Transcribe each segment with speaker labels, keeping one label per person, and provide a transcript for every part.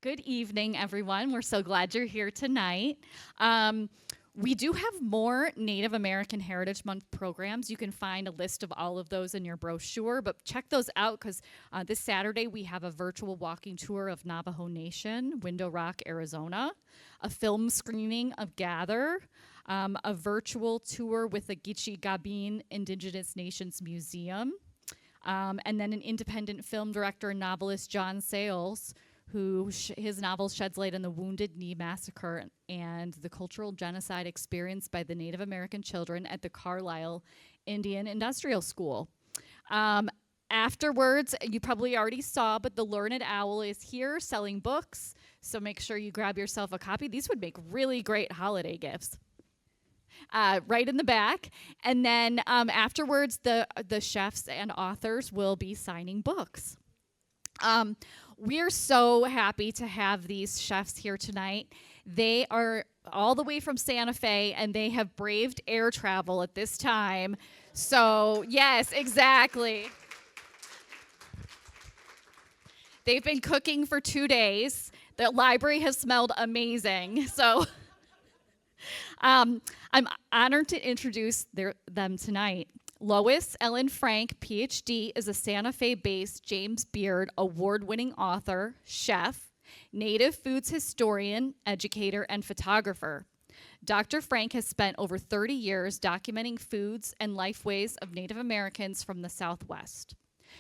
Speaker 1: Good evening, everyone. We're so glad you're here tonight. We do have more Native American Heritage Month programs. You can find a list of all of those in your brochure, but check those out because this Saturday we have a virtual walking tour of Navajo Nation, Window Rock, Arizona, a film screening of Gather, a virtual tour with the Gitche Gabin Indigenous Nations Museum, and then an independent film director and novelist, John Sayles, who his novel sheds light on the Wounded Knee Massacre and the cultural genocide experienced by the Native American children at the Carlisle Indian Industrial School. Afterwards, you probably already saw, but the Learned Owl is here selling books, so make sure you grab yourself a copy. These would make really great holiday gifts. Right in the back. And then afterwards, the chefs and authors will be signing books. We're so happy to have these chefs here tonight. They are all the way from Santa Fe, and they have braved air travel at this time. So, yes, exactly. They've been cooking for 2 days. The library has smelled amazing. So, I'm honored to introduce them tonight. Lois Ellen Frank, PhD, is a Santa Fe-based James Beard award-winning author, chef, native foods historian, educator, and photographer. Dr. Frank has spent over 30 years documenting foods and lifeways of Native Americans from the Southwest.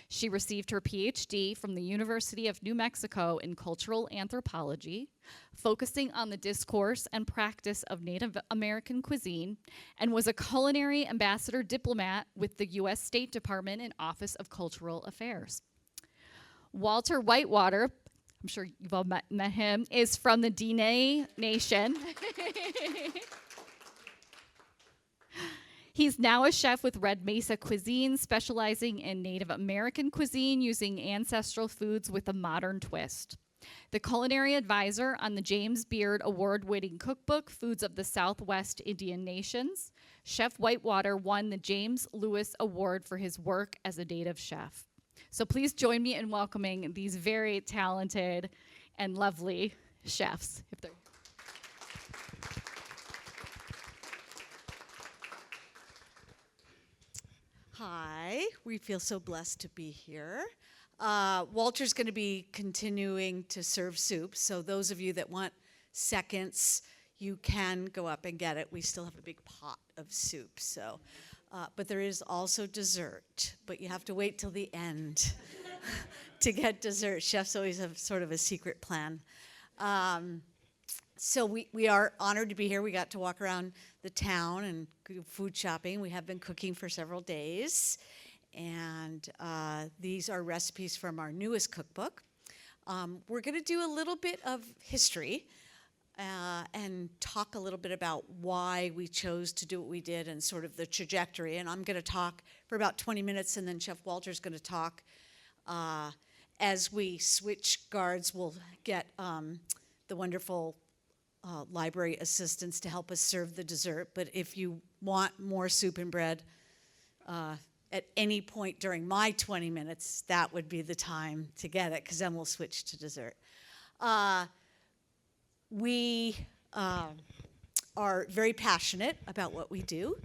Speaker 1: She received her PhD from the University of New Mexico in cultural anthropology, focusing on the discourse and practice of Native American cuisine, and was a culinary ambassador diplomat with the U.S. State Department and Office of Cultural Affairs. Walter Whitewater, I'm sure you've all met him, is from the Diné Nation. He's now a chef with Red Mesa Cuisine, specializing in Native American cuisine using ancestral foods with a modern twist. The culinary advisor on the James Beard award-winning cookbook, Foods of the Southwest Indian Nations, Chef Whitewater won the James Lewis Award for his work as a native chef. So please join me in welcoming these very talented and lovely chefs. If they're
Speaker 2: Hi, we feel so blessed to be here. Walter's going to be continuing to serve soup, so those of you that want seconds, you can go up and get it. We still have a big pot of soup, so. But there is also dessert, but you have to wait till the end to get dessert. Chefs always have sort of a secret plan. So we are honored to be here. We got to walk around the town and do food shopping. We have been cooking for several days. And these are recipes from our newest cookbook. We're going to do a little bit of history and talk a little bit about why we chose to do what we did and sort of the trajectory. And I'm going to talk for about 20 minutes, and then Chef Walter's going to talk. As we switch guards, we'll get the wonderful library assistants to help us serve the dessert. But if you want more soup and bread at any point during my 20 minutes, that would be the time to get it, because then we'll switch to dessert. We are very passionate about what we do,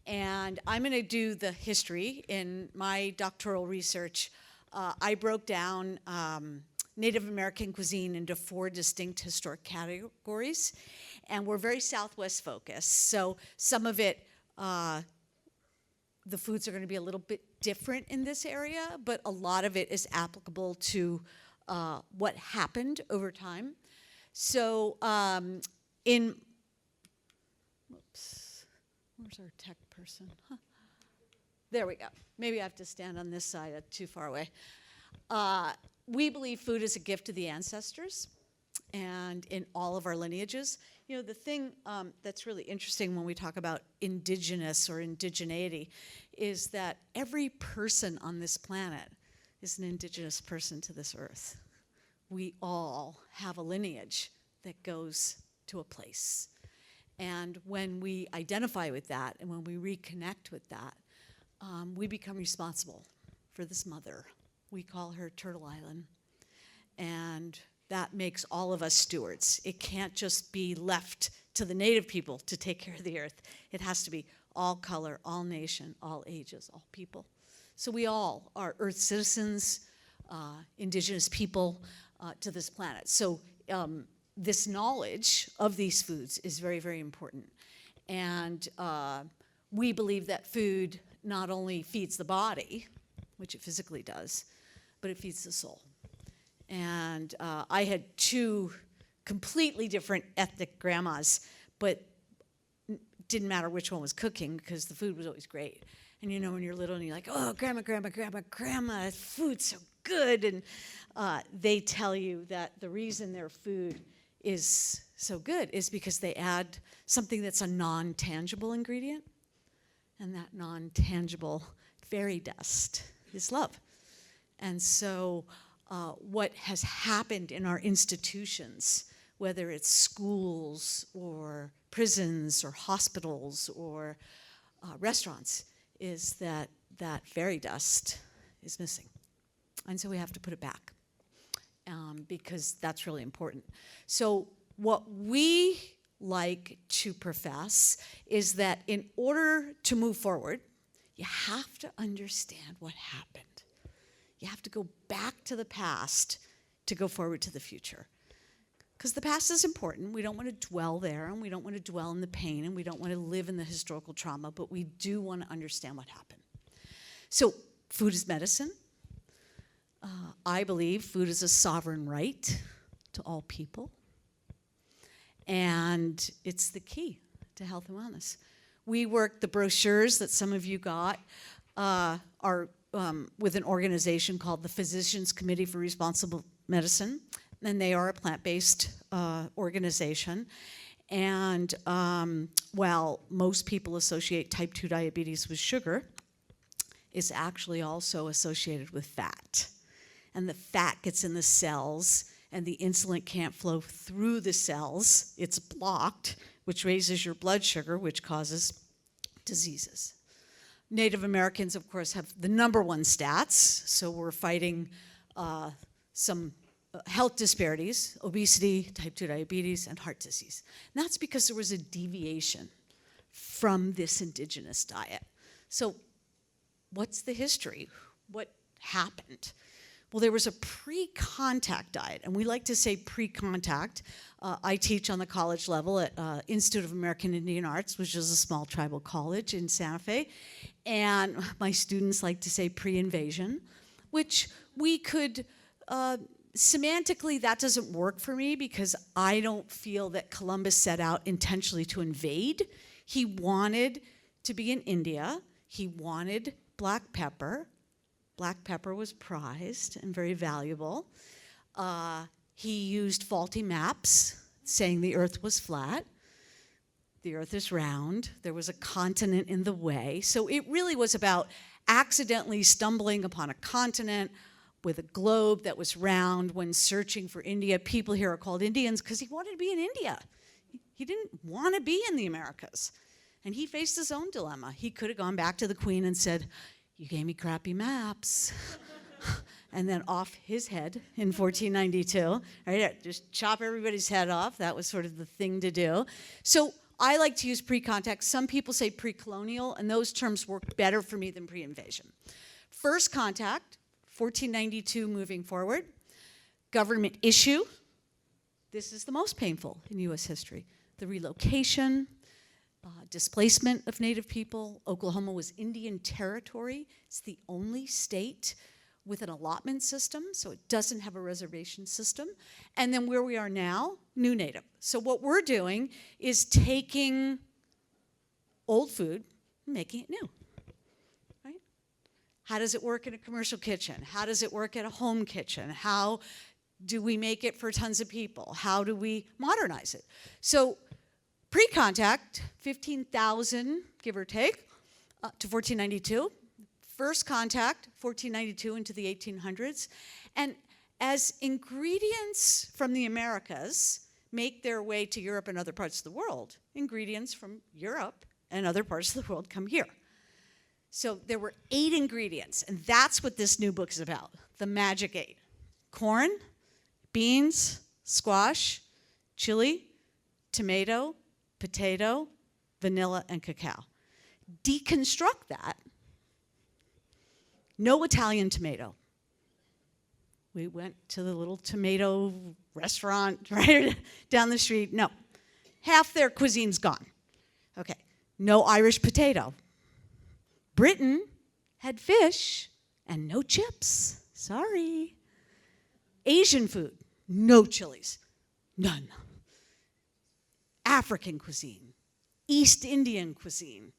Speaker 2: and I'm going to do the history. In my doctoral research, I broke down Native American cuisine into 4 distinct historic categories, and we're very Southwest focused. So some of it, the foods are going to be a little bit different in this area, but a lot of it is applicable to what happened over time. So where's our tech person? Huh. There we go. Maybe I have to stand on this side, too far away. We believe food is a gift to the ancestors, and in all of our lineages. You know, the thing that's really interesting when we talk about indigenous or indigeneity is that every person on this planet is an indigenous person to this earth. We all have a lineage that goes to a place. And when we identify with that and when we reconnect with that, we become responsible for this mother. We call her Turtle Island. And that makes all of us stewards. It can't just be left to the native people to take care of the earth. It has to be all color, all nation, all ages, all people. So we all are earth citizens, indigenous people to this planet. So this knowledge of these foods is very, very important. And we believe that food not only feeds the body, which it physically does, but it feeds the soul. And I had two completely different ethnic grandmas, but didn't matter which one was cooking because the food was always great. And you know, when you're little and you're like, oh, grandma, food's so good. And they tell you that the reason their food is so good is because they add something that's a non-tangible ingredient. And that non-tangible fairy dust is love. And so what has happened in our institutions, whether it's schools or prisons or hospitals or restaurants, is that that fairy dust is missing. And so we have to put it back because that's really important. So what we like to profess is that in order to move forward, you have to understand what happened. You have to go back to the past to go forward to the future. Because the past is important. We don't want to dwell there, and we don't want to dwell in the pain, and we don't want to live in the historical trauma, but we do want to understand what happened. So food is medicine. I believe food is a sovereign right to all people. And it's the key to health and wellness. The brochures that some of you got are with an organization called the Physicians Committee for Responsible Medicine, and they are a plant-based organization. And while most people associate type 2 diabetes with sugar, it's actually also associated with fat. And the fat gets in the cells, and the insulin can't flow through the cells. It's blocked, which raises your blood sugar, which causes diseases. Native Americans, of course, have the #1 stats, so we're fighting some health disparities, obesity, type 2 diabetes, and heart disease. And that's because there was a deviation from this indigenous diet. So what's the history? What happened? Well, there was a pre-contact diet, and we like to say pre-contact. I teach on the college level at Institute of American Indian Arts, which is a small tribal college in Santa Fe, and my students like to say pre-invasion, which we could, semantically that doesn't work for me because I don't feel that Columbus set out intentionally to invade. He wanted to be in India. He wanted black pepper. Black pepper was prized and very valuable. He used faulty maps saying the earth was flat. The earth is round. There was a continent in the way. So it really was about accidentally stumbling upon a continent with a globe that was round when searching for India. People here are called Indians because he wanted to be in India. He didn't want to be in the Americas. And he faced his own dilemma. He could have gone back to the Queen and said, "You gave me crappy maps." And then off his head in 1492, right? Just chop everybody's head off. That was sort of the thing to do. So I like to use pre-contact. Some people say pre-colonial, and those terms work better for me than pre-invasion. First contact, 1492 moving forward. Government issue. This is the most painful in U.S. history. The relocation, displacement of Native people. Oklahoma was Indian territory. It's the only state with an allotment system, so it doesn't have a reservation system. And then where we are now, new Native. So what we're doing is taking old food and making it new, right? How does it work in a commercial kitchen? How does it work at a home kitchen? How do we make it for tons of people? How do we modernize it? So pre-contact, 15,000, give or take, to 1492. First contact, 1492 into the 1800s. And as ingredients from the Americas make their way to Europe and other parts of the world, ingredients from Europe and other parts of the world come here. So there were 8 ingredients, and that's what this new book is about, the magic 8. Corn, beans, squash, chili, tomato, potato, vanilla, and cacao. Deconstruct that. No Italian tomato. We went to the little tomato restaurant right down the street. No. Half their cuisine's gone. Okay. No Irish potato. Britain had fish and no chips. Sorry. Asian food, no chilies. None. African cuisine, East Indian cuisine,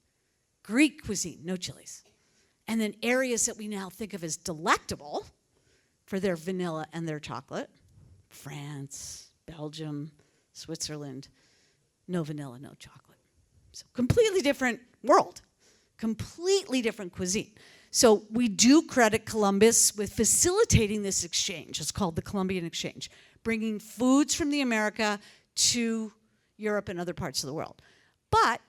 Speaker 2: Greek cuisine, no chilies. And then areas that we now think of as delectable for their vanilla and their chocolate, France, Belgium, Switzerland, no vanilla, no chocolate. So completely different world, completely different cuisine. So we do credit Columbus with facilitating this exchange. It's called the Columbian Exchange, bringing foods from the America to Europe and other parts of the world. But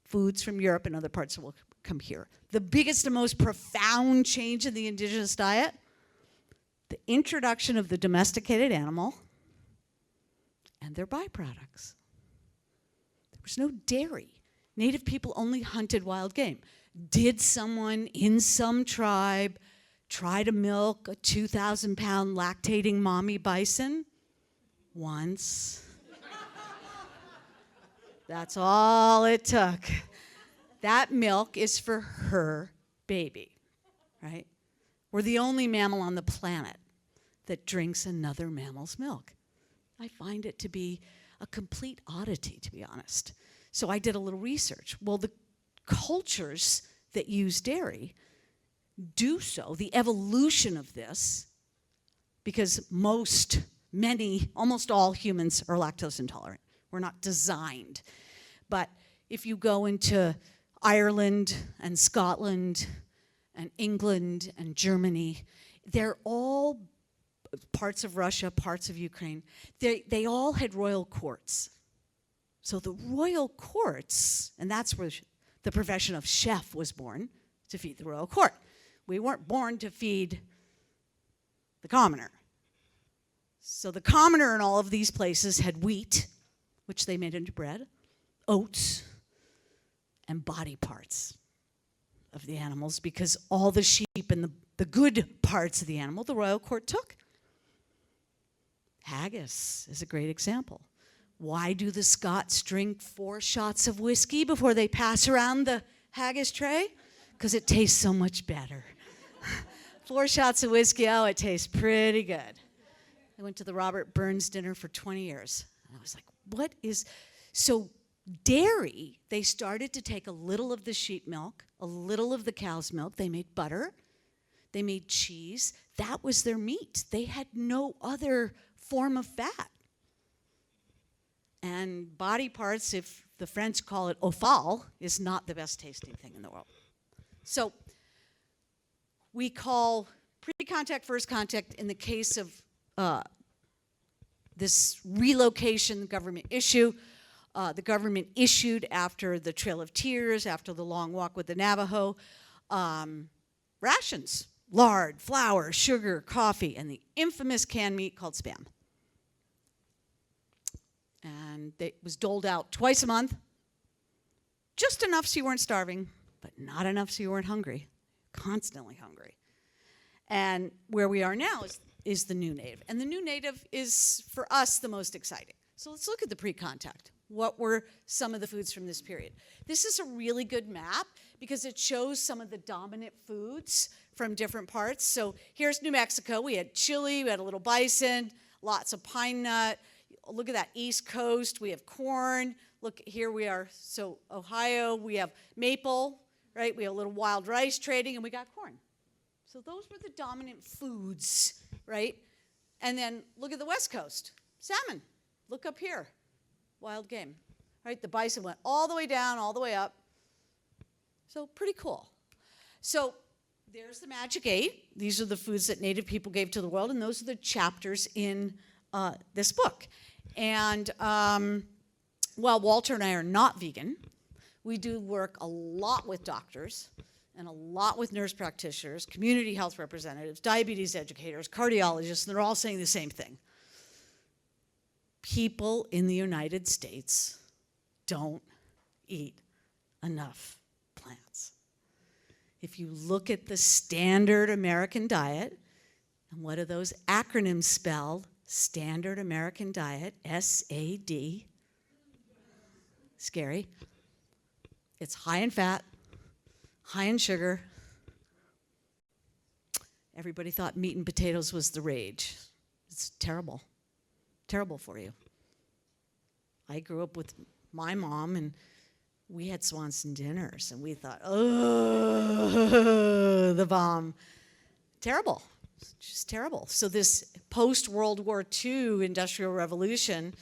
Speaker 2: foods from Europe and other parts of the world come here. The biggest and most profound change in the indigenous diet, the introduction of the domesticated animal and their byproducts. There was no dairy. Native people only hunted wild game. Did someone in some tribe try to milk a 2,000-pound lactating mommy bison? Once. That's all it took. That milk is for her baby, right? We're the only mammal on the planet that drinks another mammal's milk. I find it to be a complete oddity, to be honest. So I did a little research. Well, the cultures that use dairy do so, the evolution of this, because almost all humans are lactose intolerant. We're not designed. But if you go into Ireland and Scotland and England and Germany, they're all parts of Russia, parts of Ukraine. They all had royal courts. So the royal courts, and that's where the profession of chef was born, to feed the royal court. We weren't born to feed the commoner. So the commoner in all of these places had wheat, which they made into bread, oats, and body parts of the animals, because all the sheep and the good parts of the animal, the royal court took. Haggis is a great example. Why do the Scots drink 4 shots of whiskey before they pass around the haggis tray? Because it tastes so much better. 4 shots of whiskey, oh, it tastes pretty good. I went to the Robert Burns dinner for 20 years. And I was like, what is... So dairy, they started to take a little of the sheep milk, a little of the cow's milk. They made butter. They made cheese. That was their meat. They had no other form of fat. And body parts, if the French call it offal, is not the best tasting thing in the world. So we call pre-contact, first contact in the case of this relocation government issue. The government issued after the Trail of Tears, after the long walk with the Navajo, rations, lard, flour, sugar, coffee, and the infamous canned meat called Spam. And it was doled out twice a month, just enough so you weren't starving, but not enough so you weren't hungry, constantly hungry. And where we are now is the new native. And the new native is, for us, the most exciting. So let's look at the pre-contact. What were some of the foods from this period? This is a really good map because it shows some of the dominant foods from different parts. So here's New Mexico. We had chili, we had a little bison, lots of pine nut. Look at that East Coast. We have corn. Look, here we are. So Ohio, we have maple, right? We have a little wild rice trading, and we got corn. So those were the dominant foods, right? And then look at the West Coast. Salmon. Look up here. Wild game, right? The bison went all the way down, all the way up. So pretty cool. So there's the Magic 8. These are the foods that Native people gave to the world, and those are the chapters in this book. And while Walter and I are not vegan, we do work a lot with doctors and a lot with nurse practitioners, community health representatives, diabetes educators, cardiologists, and they're all saying the same thing. people in the United States don't eat enough plants. If you look at the standard American diet, and what do those acronyms spell? Standard American Diet, SAD. Scary. It's high in fat, high in sugar. Everybody thought meat and potatoes was the rage. It's terrible. Terrible for you. I grew up with my mom, and we had Swanson dinners, and we thought, oh, the bomb. Terrible. Just terrible. So this post-World War II Industrial Revolution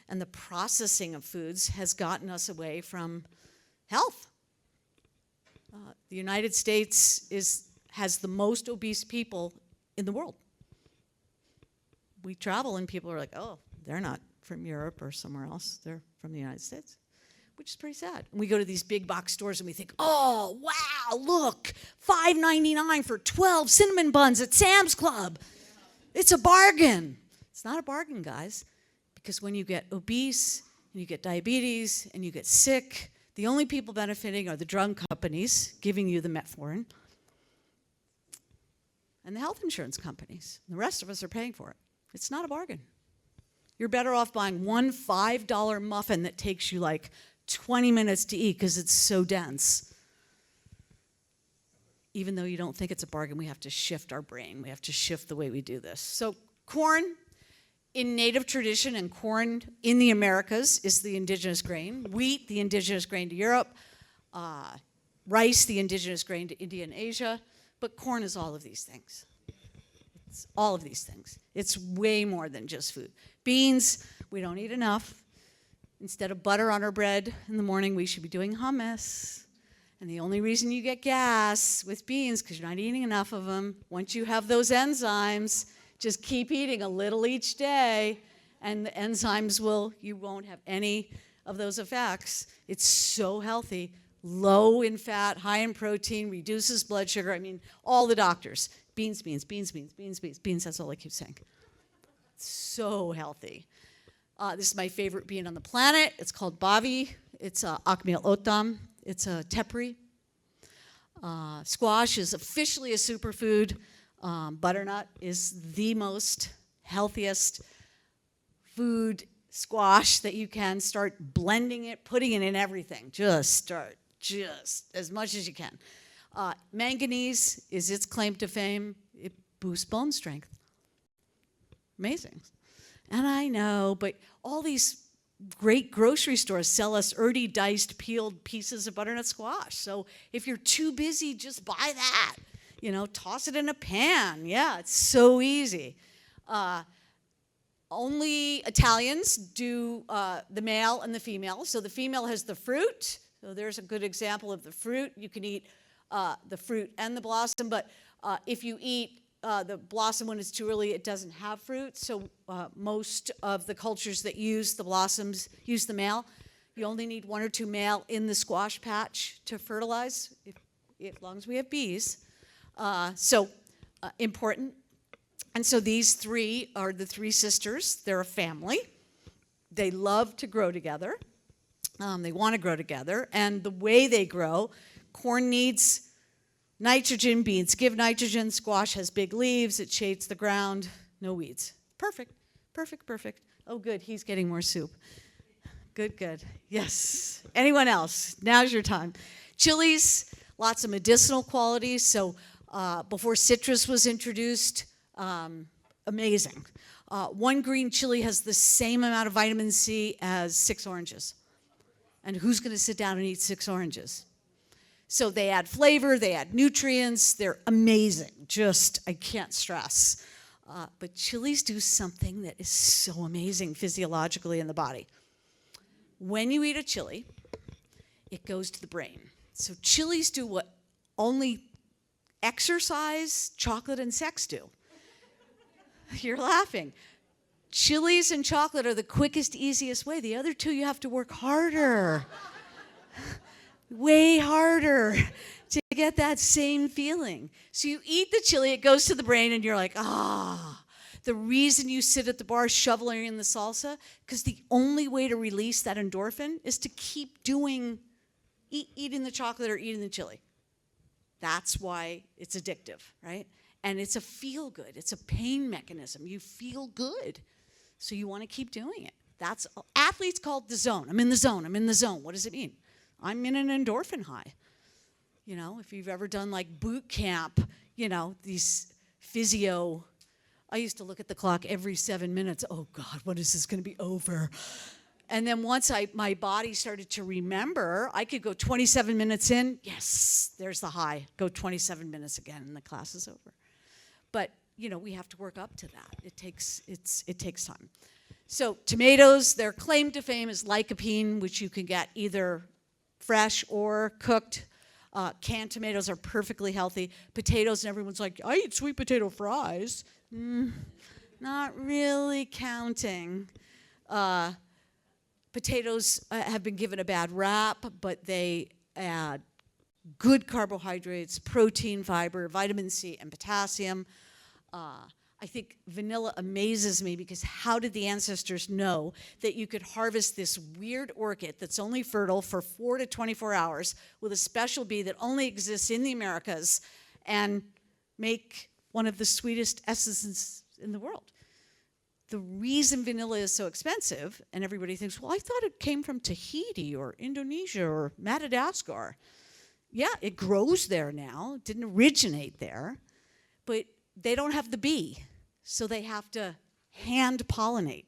Speaker 2: and the processing of foods has gotten us away from health. The United States has the most obese people in the world. We travel and people are like, oh, they're not from Europe or somewhere else. They're from the United States, which is pretty sad. And we go to these big box stores and we think, oh, wow, look, $5.99 for 12 cinnamon buns at Sam's Club. It's a bargain. It's not a bargain, guys, because when you get obese and you get diabetes and you get sick, the only people benefiting are the drug companies giving you the metformin and the health insurance companies. The rest of us are paying for it. It's not a bargain. You're better off buying one $5 muffin that takes you like 20 minutes to eat because it's so dense. Even though you don't think it's a bargain, we have to shift our brain. We have to shift the way we do this. So corn in native tradition and corn in the Americas is the indigenous grain. Wheat, the indigenous grain to Europe. Rice, the indigenous grain to India and Asia. But corn is all of these things. It's all of these things. It's way more than just food. Beans, we don't eat enough. Instead of butter on our bread in the morning, we should be doing hummus. And the only reason you get gas with beans, because you're not eating enough of them, once you have those enzymes, just keep eating a little each day, and the enzymes you won't have any of those effects. It's so healthy, low in fat, high in protein, reduces blood sugar. I mean, all the doctors, beans, beans, beans, beans, beans, beans, beans, that's all I keep saying. It's so healthy. This is my favorite bean on the planet. It's called bavi. It's akmiel otam. It's a tepri. Squash is officially a superfood. Butternut is the most healthiest food squash that you can. Start blending it, putting it in everything. Just as much as you can. Manganese is its claim to fame. It boosts bone strength. Amazing. And I know, but all these great grocery stores sell us already diced, peeled pieces of butternut squash. So if you're too busy, just buy that. Toss it in a pan. Yeah, it's so easy. Only Italians do the male and the female. So the female has the fruit. So there's a good example of the fruit. You can eat the fruit and the blossom, but if you eat the blossom when it's too early, it doesn't have fruit. So most of the cultures that use the blossoms use the male. You only need 1 or 2 male in the squash patch to fertilize, as long as we have bees. Important. And so these 3 are the 3 sisters. They're a family. They love to grow together. They want to grow together. And the way they grow, corn needs nitrogen, beans give nitrogen, squash has big leaves, it shades the ground, no weeds. Perfect, perfect, perfect. Oh, good, he's getting more soup. Good, good. Yes. Anyone else? Now's your time. Chilies, lots of medicinal qualities. So before citrus was introduced, amazing. 1 green chili has the same amount of vitamin C as 6 oranges. And who's going to sit down and eat 6 oranges? So they add flavor, they add nutrients, they're amazing. I can't stress. But chilies do something that is so amazing physiologically in the body. When you eat a chili, it goes to the brain. So chilies do what only exercise, chocolate, and sex do. You're laughing. Chilies and chocolate are the quickest, easiest way. The other 2, you have to work harder. Way harder to get that same feeling. So you eat the chili, it goes to the brain, and you're like, The reason you sit at the bar shoveling in the salsa, because the only way to release that endorphin is to keep doing, eating the chocolate or eating the chili. That's why it's addictive, right? And it's a feel good. It's a pain mechanism. You feel good, so you want to keep doing it. That's athletes call it the zone. I'm in the zone. I'm in the zone. What does it mean? I'm in an endorphin high. You know, if you've ever done like boot camp, you know, these physio. I used to look at the clock every 7 minutes. Oh God, when is this going to be over? And then once my body started to remember, I could go 27 minutes in. Yes, there's the high. Go 27 minutes again, and the class is over. But you know, we have to work up to that. It takes time. So tomatoes, their claim to fame is lycopene, which you can get either fresh or cooked. Canned tomatoes are perfectly healthy. Potatoes, and everyone's like, I eat sweet potato fries. Not really counting. Potatoes have been given a bad rap, but they add good carbohydrates, protein, fiber, vitamin C, and potassium. I think vanilla amazes me because how did the ancestors know that you could harvest this weird orchid that's only fertile for 4 to 24 hours with a special bee that only exists in the Americas and make one of the sweetest essences in the world? The reason vanilla is so expensive, and everybody thinks, well, I thought it came from Tahiti or Indonesia or Madagascar. Yeah, it grows there now. It didn't originate there, but they don't have the bee, so they have to hand pollinate.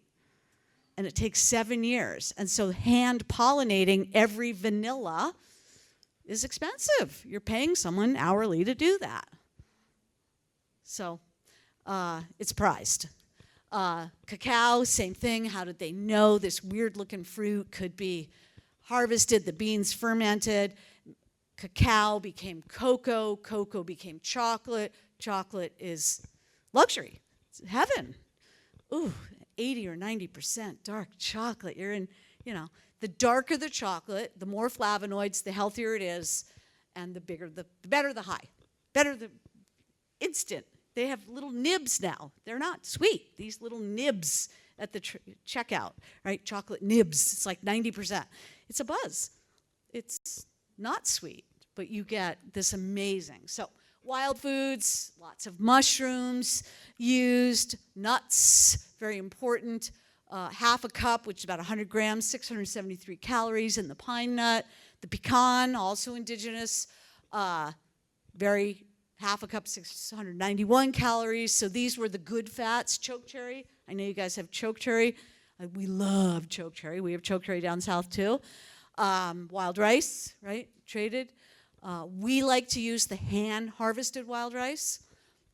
Speaker 2: And it takes 7 years. And so hand pollinating every vanilla is expensive. You're paying someone hourly to do that. So it's prized. Cacao, same thing. How did they know this weird-looking fruit could be harvested, the beans fermented? Cacao became cocoa. Cocoa became chocolate. Chocolate is luxury. It's heaven. Ooh, 80 or 90% dark chocolate. You're in, you know, the darker the chocolate, the more flavonoids, the healthier it is, and the better the high. Better the instant. They have little nibs now. They're not sweet. These little nibs at the checkout, right? Chocolate nibs. It's like 90%. It's a buzz. It's not sweet, but you get this amazing. So wild foods, lots of mushrooms used, nuts, very important. Half a cup, which is about 100 grams, 673 calories in the pine nut. The pecan, also indigenous, half a cup, 691 calories. So these were the good fats. Chokecherry. I know you guys have chokecherry. We love chokecherry. We have chokecherry down south too. Wild rice, right? Traded. We like to use the hand-harvested wild rice.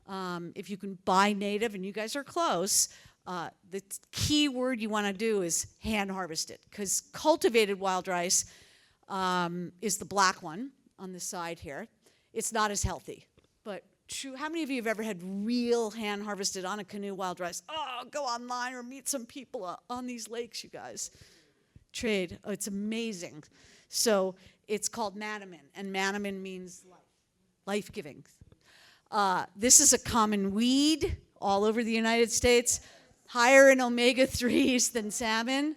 Speaker 2: If you can buy native, and you guys are close, the key word you want to do is hand-harvested, because cultivated wild rice is the black one on the side here. It's not as healthy. But true, how many of you have ever had real hand-harvested on a canoe wild rice? Oh, go online or meet some people on these lakes, you guys. Trade. Oh, it's amazing. So it's called manamin, and manamin means life, life-giving. This is a common weed all over the United States, higher in omega-3s than salmon.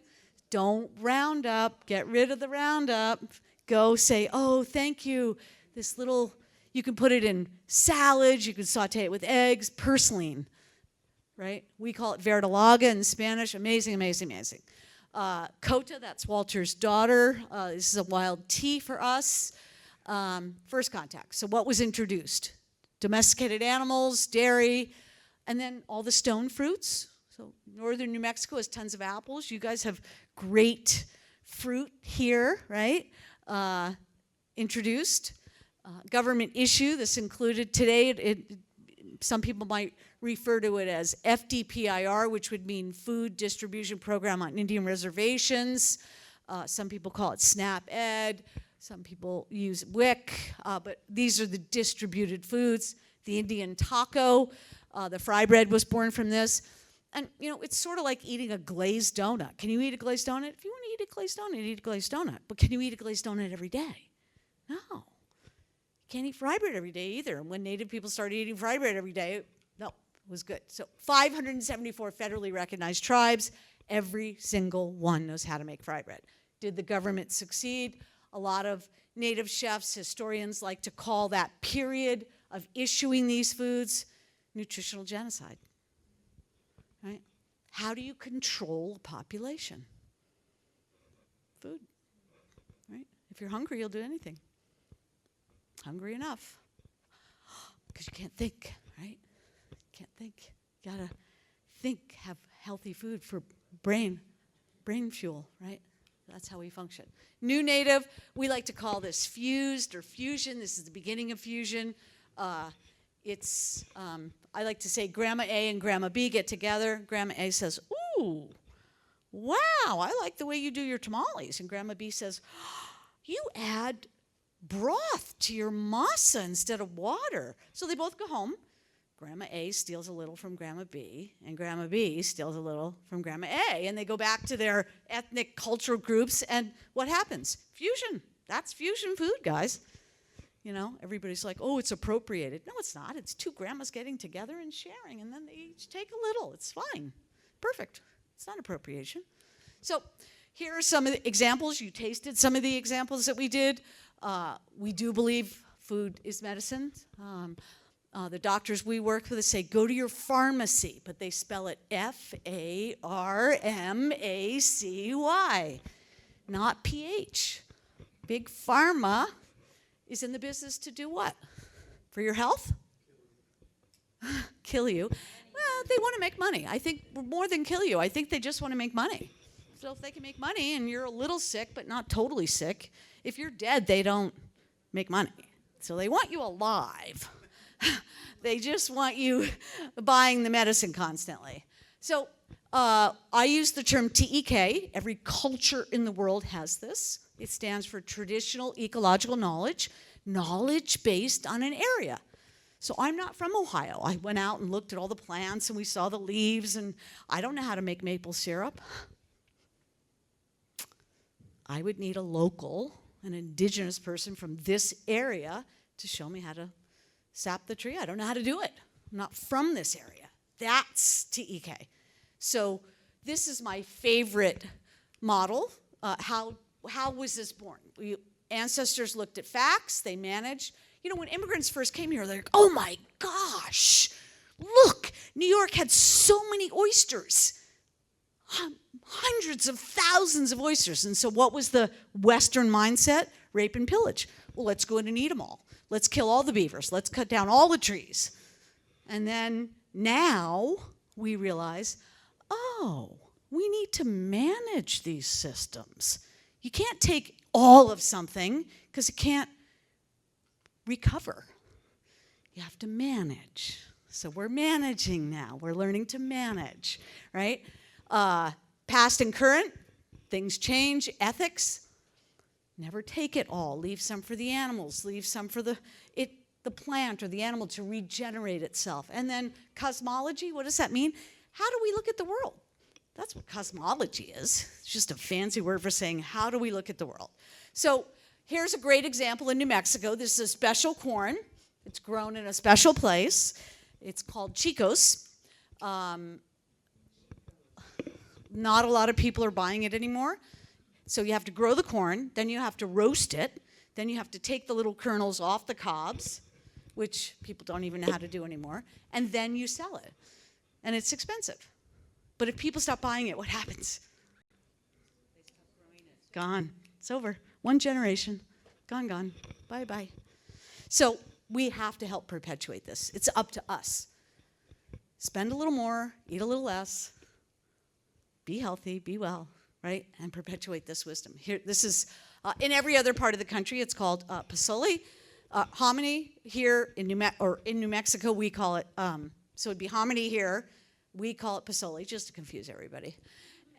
Speaker 2: Don't Roundup. Get rid of the Roundup. Go say, oh, thank you. This little... You can put it in salads. You can saute it with eggs. Purslane, right? We call it verdolaga in Spanish. Amazing, amazing, amazing. Cota, that's Walter's daughter. This is a wild tea for us. First contact. So what was introduced? Domesticated animals, dairy, and then all the stone fruits. So northern New Mexico has tons of apples. You guys have great fruit here, right? Introduced. Government issue, this included today, some people might refer to it as FDPIR, which would mean Food Distribution Program on Indian Reservations. Some people call it SNAP-Ed. Some people use WIC, but these are the distributed foods. The Indian taco, the fry bread was born from this. And, you know, it's sort of like eating a glazed donut. Can you eat a glazed donut? If you want to eat a glazed donut, eat a glazed donut. But can you eat a glazed donut every day? No. Can't eat fry bread every day either. And when Native people started eating fry bread every day, no, was good. So 574 federally recognized tribes. Every single one knows how to make fry bread. Did the government succeed? A lot of native chefs, historians like to call that period of issuing these foods nutritional genocide. Right? How do you control a population? Food. Right? If you're hungry, you'll do anything. Hungry enough. Because you can't think, right? Can't think. You gotta think, have healthy food for brain fuel, right? That's how we function. New native, we like to call this fused or fusion. This is the beginning of fusion. I like to say Grandma A and Grandma B get together. Grandma A says, ooh, wow, I like the way you do your tamales. And Grandma B says, you add broth to your masa instead of water. So they both go home. Grandma A steals a little from Grandma B, and Grandma B steals a little from Grandma A, and they go back to their ethnic cultural groups, and what happens? Fusion. That's fusion food, guys. You know, everybody's like, oh, it's appropriated. No, it's not. It's two grandmas getting together and sharing, and then they each take a little. It's fine. Perfect. It's not appropriation. So here are some of the examples. You tasted some of the examples that we did. We do believe food is medicine. The doctors we work with say, go to your pharmacy, but they spell it F-A-R-M-A-C-Y, not P-H. Big Pharma is in the business to do what? For your health? Kill you. Well, they want to make money. I think more than kill you. I think they just want to make money. So if they can make money and you're a little sick but not totally sick, if you're dead, they don't make money. So they want you alive. They just want you buying the medicine constantly. So I use the term TEK. Every culture in the world has this. It stands for traditional ecological knowledge, knowledge based on an area. So I'm not from Ohio. I went out and looked at all the plants and we saw the leaves, and I don't know how to make maple syrup. I would need a local, an indigenous person from this area to show me how to sap the tree. I don't know how to do it. I'm not from this area. That's TEK. So this is my favorite model. How was this born? Ancestors looked at facts. They managed. You know, when immigrants first came here, they're like, oh my gosh, look, New York had so many oysters. Hundreds of thousands of oysters. And so what was the Western mindset? Rape and pillage. Well, let's go in and eat them all. Let's kill all the beavers. Let's cut down all the trees. And then now we realize, oh, we need to manage these systems. You can't take all of something because it can't recover. You have to manage. So we're managing now. We're learning to manage, right? Past and current, things change. Ethics, never take it all. Leave some for the animals. Leave some for the plant or the animal to regenerate itself. And then cosmology, what does that mean? How do we look at the world? That's what cosmology is. It's just a fancy word for saying, how do we look at the world? So here's a great example in New Mexico. This is a special corn. It's grown in a special place. It's called Chicos. Not a lot of people are buying it anymore. So you have to grow the corn, then you have to roast it, then you have to take the little kernels off the cobs, which people don't even know how to do anymore, and then you sell it. And it's expensive. But if people stop buying it, what happens? They stop growing it. Gone. It's over. One generation. Gone. Bye-bye. So we have to help perpetuate this. It's up to us. Spend a little more, eat a little less, be healthy, be well, right? And perpetuate this wisdom. Here, this is, in every other part of the country, it's called pozole. Hominy here in New Mexico, we call it, so it'd be hominy here. We call it pozole, just to confuse everybody.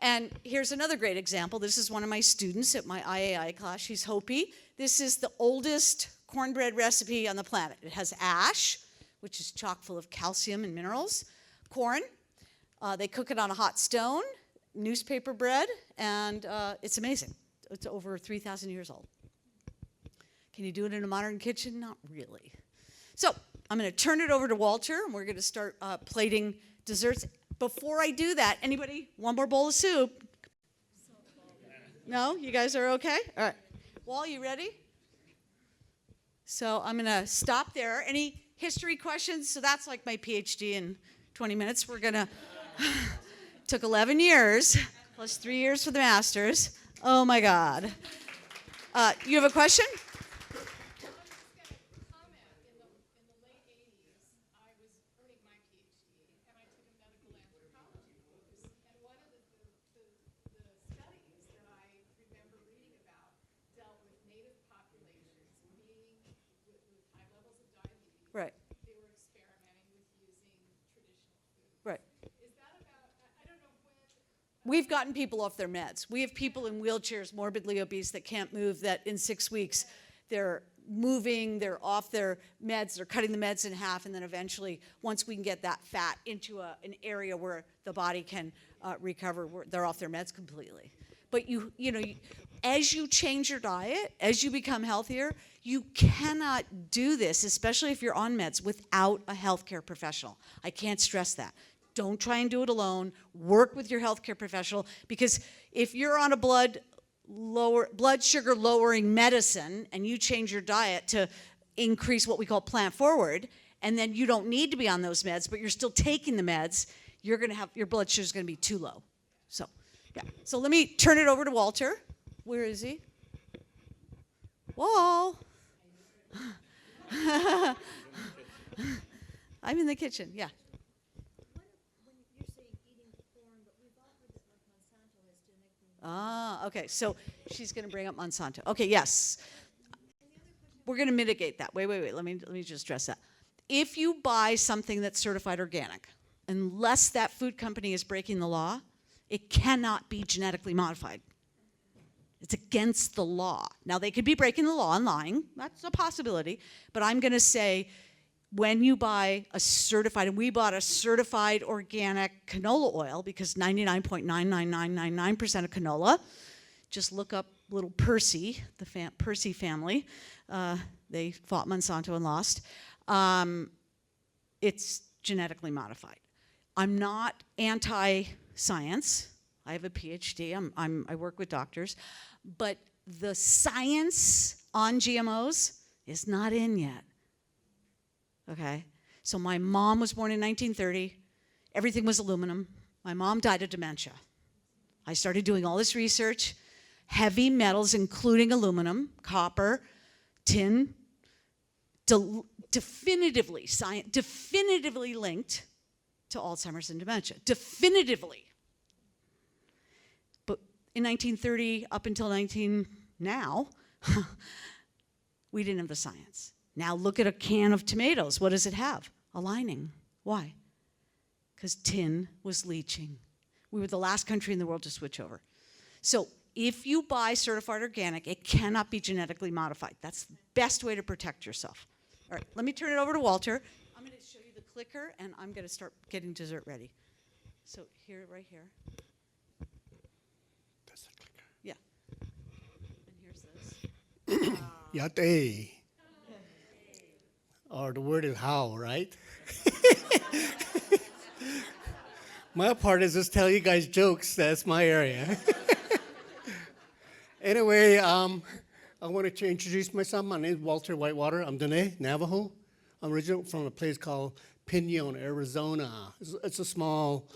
Speaker 2: And here's another great example. This is one of my students at my IAI class. She's Hopi. This is the oldest cornbread recipe on the planet. It has ash, which is chock full of calcium and minerals. Corn. They cook it on a hot stone. Newspaper bread. And it's amazing. It's over 3,000 years old. Can you do it in a modern kitchen? Not really. So I'm going to turn it over to Walter, and we're going to start plating desserts. Before I do that, anybody, one more bowl of soup? No? You guys are okay? All right. Wall, you ready? So I'm going to stop there. Any history questions? So that's like my PhD in 20 minutes. We're going to, took 11 years, plus 3 years for the master's. Oh my God. You have a question? Right.
Speaker 1: They were experimenting with using traditional food.
Speaker 2: Right.
Speaker 1: Is that about, I don't know when.
Speaker 2: We've gotten people off their meds. We have people in wheelchairs, morbidly obese, that can't move, that in 6 weeks they're moving, they're off their meds, they're cutting the meds in half, and then eventually, once we can get that fat into an area where the body can recover, they're off their meds completely. But you know, as you change your diet, as you become healthier, you cannot do this, especially if you're on meds, without a healthcare professional. I can't stress that. Don't try and do it alone. Work with your healthcare professional, because if you're on a blood sugar lowering medicine and you change your diet to increase what we call plant forward, and then you don't need to be on those meds, but you're still taking the meds, you're going to have, your blood sugar is going to be too low. So, yeah. So let me turn it over to Walter. Where is he? Wall. I'm in the kitchen, yeah. Ah, okay, so she's going to bring up Monsanto. Okay, yes. We're going to mitigate that. Wait, let me just address that. If you buy something that's certified organic, unless that food company is breaking the law, it cannot be genetically modified. It's against the law. Now, they could be breaking the law and lying. That's a possibility. But I'm going to say, when you buy a certified, and we bought a certified organic canola oil, because 99.99999% of canola, just look up little Percy, the Percy family. They fought Monsanto and lost. It's genetically modified. I'm not anti-science. I have a PhD. I work with doctors. But the science on GMOs is not in yet. Okay? So my mom was born in 1930. Everything was aluminum. My mom died of dementia. I started doing all this research. Heavy metals, including aluminum, copper, tin, definitively linked to Alzheimer's and dementia. Definitively. But in 1930 up until now, we didn't have the science. Now look at a can of tomatoes. What does it have? A lining. Why? Because tin was leaching. We were the last country in the world to switch over. So if you buy certified organic, it cannot be genetically modified. That's the best way to protect yourself. All right, let me turn it over to Walter. I'm going to show you the clicker, and I'm going to start getting dessert ready. So here, right here.
Speaker 3: That's the clicker.
Speaker 2: Yeah. And here's this.
Speaker 3: Yate. Or the word is how, right? My part is just tell you guys jokes. That's my area. Anyway, I wanted to introduce myself. My name is Walter Whitewater. I'm Dene, Navajo. I'm originally from a place called Pinon, Arizona. It's a small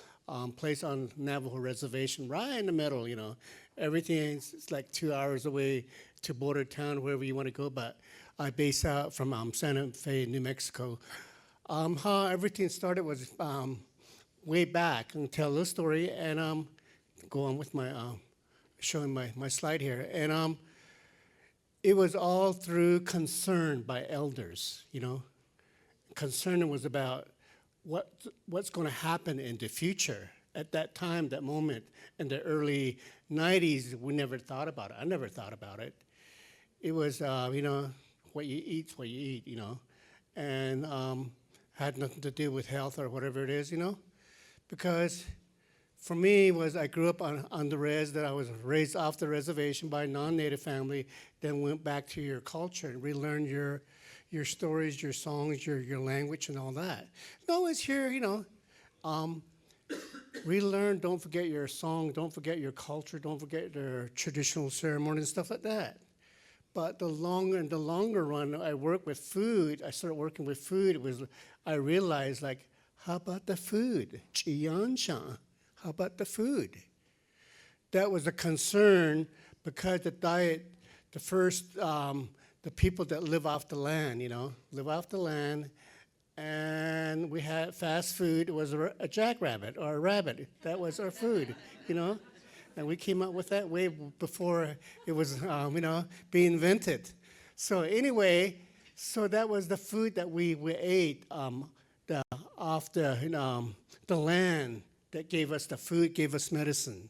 Speaker 3: place on Navajo reservation, right in the middle, you know. Everything is like 2 hours away to border town, wherever you want to go, but I base out from Santa Fe, New Mexico. How everything started was way back. I'm going to tell a little story and go on with my showing my slide here. And it was all through concern by elders, you know. Concern was about what's going to happen in the future. At that time, that moment, in the early 90s, we never thought about it. I never thought about it. It was, you know, what you eat's what you eat, you know, and had nothing to do with health or whatever it is, you know, because for me I grew up on the res, that I was raised off the reservation by a non-native family, then went back to your culture and relearn your stories, your songs, your language, and all that. No, it's here, relearn, don't forget your song, don't forget your culture, don't forget their traditional ceremony and stuff like that. But in the longer run, I started working with food, I realized, like, how about the food? 吃洋香. How about the food? That was a concern because the diet, the people that live off the land, and we had fast food. It was a jackrabbit or a rabbit. That was our food. And we came up with that way before it was, being invented. So anyway, that was the food that we ate off the land that gave us the food, gave us medicine.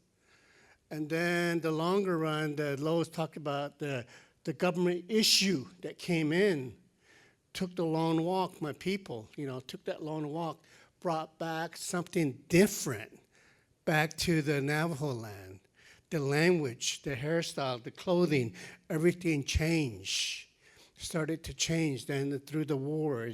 Speaker 3: And then the longer run, Lois talked about the government issue that came in, took the long walk, my people, took that long walk, brought back something different back to the Navajo land. The language, the hairstyle, the clothing, everything changed, started to change. Then through the war,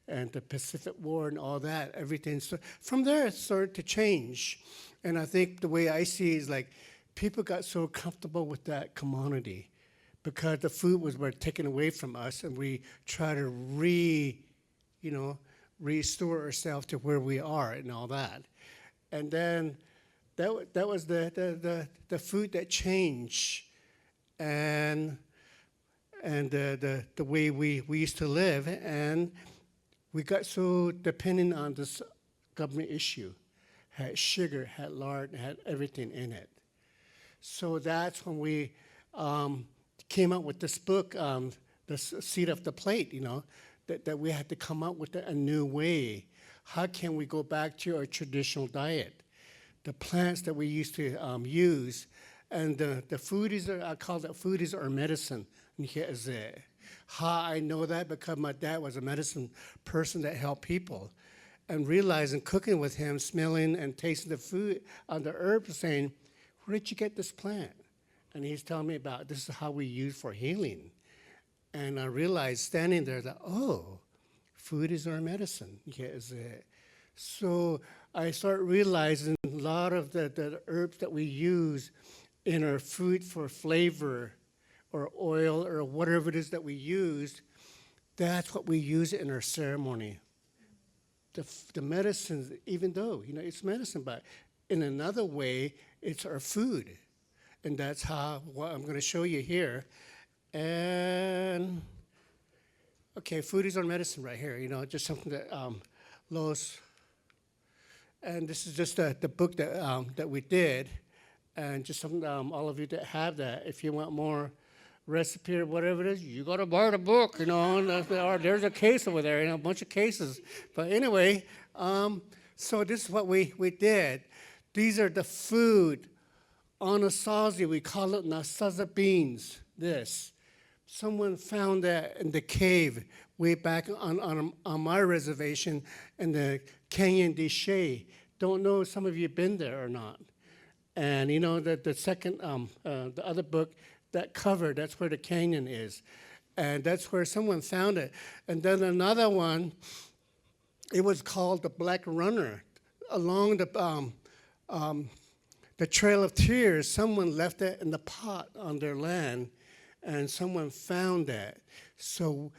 Speaker 3: and the Pacific War and all that, everything. So from there, it started to change. And I think the way I see it is like people got so comfortable with that commodity because the food was taken away from us, and we try to restore ourselves to where we are and all that. And then that was the food that changed, and the way we used to live, and we got so dependent on this government issue. Had sugar, had lard, had everything in it. So that's when we came up with this book, The Seat of the Plate, that we had to come up with a new way. How can we go back to our traditional diet? The plants that we used to use, and the foodies, I call that foodies or medicine. How I know that because my dad was a medicine person that helped people. And realizing, cooking with him, smelling and tasting the food, the herbs, saying, where did you get this plant? And he's telling me about this is how we use for healing. And I realized standing there that, food is our medicine. So I start realizing a lot of the herbs that we use in our food for flavor or oil or whatever it is that we use, that's what we use in our ceremony. The medicines, even though, it's medicine, but in another way, it's our food. And that's what I'm going to show you here. And, okay, food is our medicine right here, just something that Lois, and this is just the book that we did, and just something all of you that have that, if you want more recipe or whatever it is, you got to buy the book, and there's a case over there, a bunch of cases. But anyway, so this is what we did. These are the food on Anasazi. We call it Nasaza beans, this. Someone found that in the cave way back on my reservation in the Canyon de Chelly. Don't know if some of you have been there or not. And the second, the other book, that cover, that's where the canyon is. And that's where someone found it. And then another one, it was called the Black Runner. Along the Trail of Tears, someone left it in the pot on their land, and someone found that. So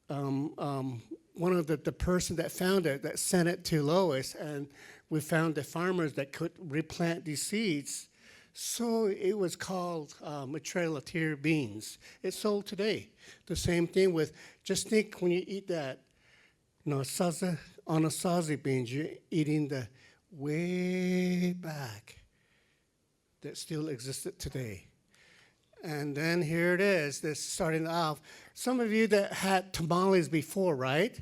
Speaker 3: one of the person that found it, that sent it to Lois, and we found the farmers that could replant these seeds. So it was called a Trail of Tear beans. It's sold today. The same thing with, just think when you eat that Anasazi beans, you're eating the way back that still existed today. And then here it is, this starting off. Some of you that had tamales before, right?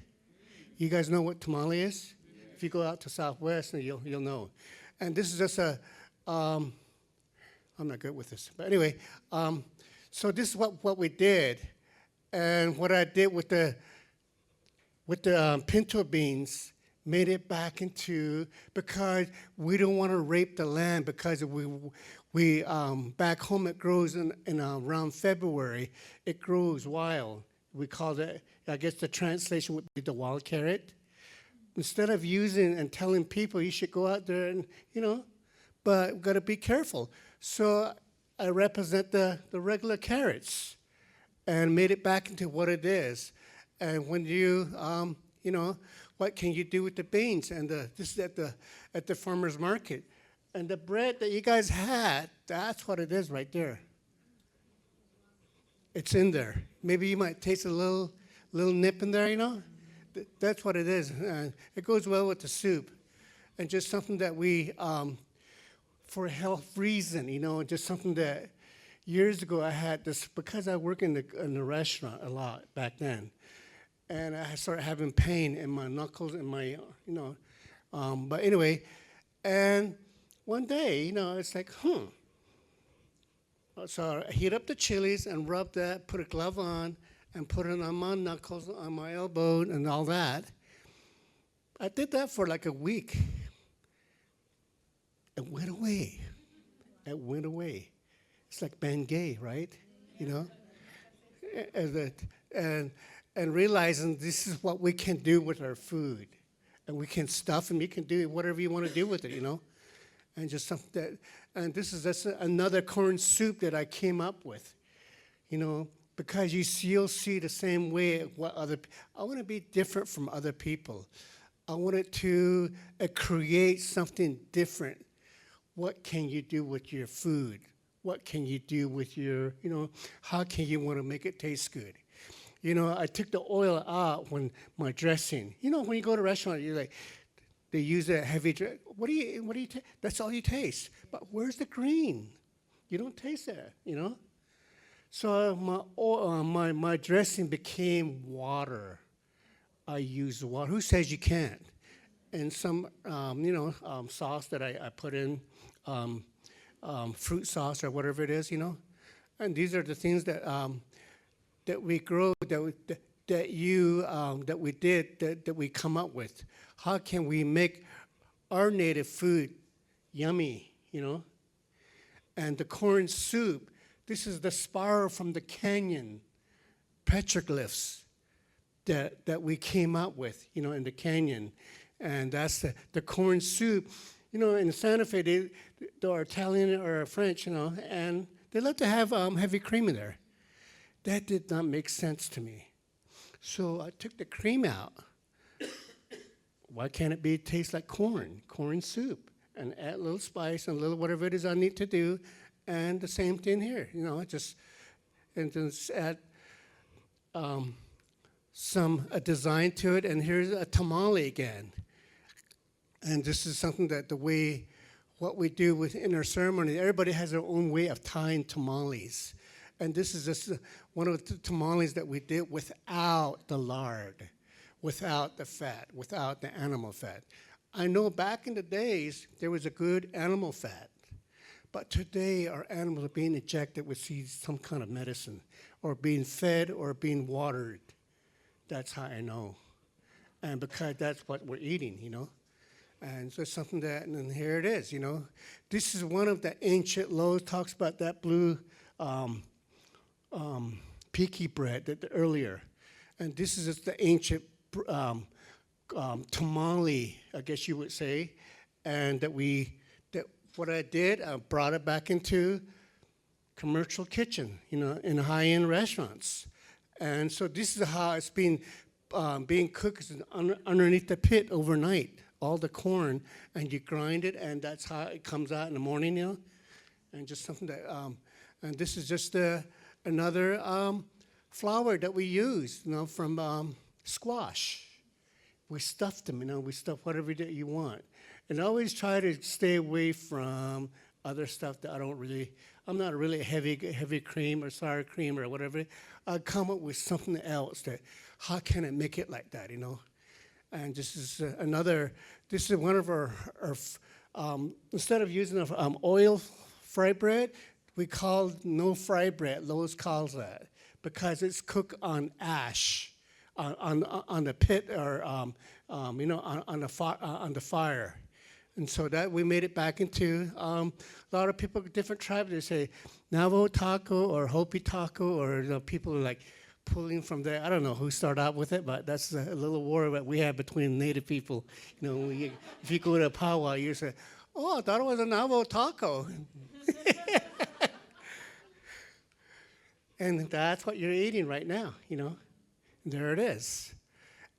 Speaker 3: You guys know what tamale is? If you go out to Southwest, you'll know. And this is just I'm not good with this. But anyway, so this is what we did. And what I did with the pinto beans, made it back into, because we don't want to rape the land, because we back home it grows in around February, it grows wild. we call it, I guess the translation would be the wild carrot. Instead of using and telling people you should go out there and, but we've got to be careful. So I represent the regular carrots and made it back into what it is. And when what can you do with the beans? And this is at the farmer's market. And the bread that you guys had, that's what it is right there. It's in there. Maybe you might taste a little nip in there, That's what it is. It goes well with the soup. And just something that we, for a health reason, just something that years ago I had this, because I work in the restaurant a lot back then. And I started having pain in my knuckles and my, but anyway, and one day, it's like, So I heat up the chilies and rub that, put a glove on, and put it on my knuckles, on my elbow, and all that. I did that for like a week. It went away. It went away. It's like Bengay, right? And realizing this is what we can do with our food. And we can stuff and you can do whatever you want to do with it, And just something that, and this is just another corn soup that I came up with, because you'll see the same way I want to be different from other people. I wanted to create something different. What can you do with your food? What can you do with your, how can you want to make it taste good? I took the oil out when my dressing. When you go to a restaurant, you're like, they use a heavy dress. What do you taste? That's all you taste. But where's the green? You don't taste that, So my dressing became water. I use water. Who says you can't? And some, sauce that I put in, fruit sauce or whatever it is, And these are the things that we grow, that we come up with. How can we make our native food yummy, And the corn soup, this is the spiral from the canyon petroglyphs that we came up with, in the canyon. And that's the corn soup. In Santa Fe, they're Italian or French, and they love to have heavy cream in there. That did not make sense to me. So I took the cream out. Why can't it taste like corn soup? And add a little spice and a little whatever it is I need to do. And the same thing here, and just add a design to it. And here's a tamale again. And this is something that what we do within our ceremony, everybody has their own way of tying tamales. And this is just one of the tamales that we did without the lard, without the fat, without the animal fat. I know back in the days, there was a good animal fat. But today, our animals are being injected with some kind of medicine, or being fed or being watered. That's how I know. And because that's what we're eating, And so something and here it is, This is one of the ancient Lois talks about that blue peaky bread earlier. And this is just the ancient tamale, I guess you would say. And what I did, I brought it back into commercial kitchen, in high-end restaurants. And so this is how it's being cooked underneath the pit overnight. All the corn, and you grind it, and that's how it comes out in the morning, And just something that, and this is just another flour that we use, from squash. We stuff them, we stuff whatever that you want. And I always try to stay away from other stuff that I'm not really heavy cream or sour cream or whatever. I come up with something else how can I make it like that, And this is this is one of our instead of using oil fry bread, we call no fry bread. Lois calls that because it's cooked on ash, on the pit or on the fire, and so that we made it back into a lot of people, different tribes. They say Navajo taco or Hopi taco, or people are like pulling from there. I don't know who started out with it, but that's a little war that we have between Native people. You know, if you go to a powwow, you say, "Oh, I thought it was a Navajo taco." And that's what you're eating right now, you know. There it is.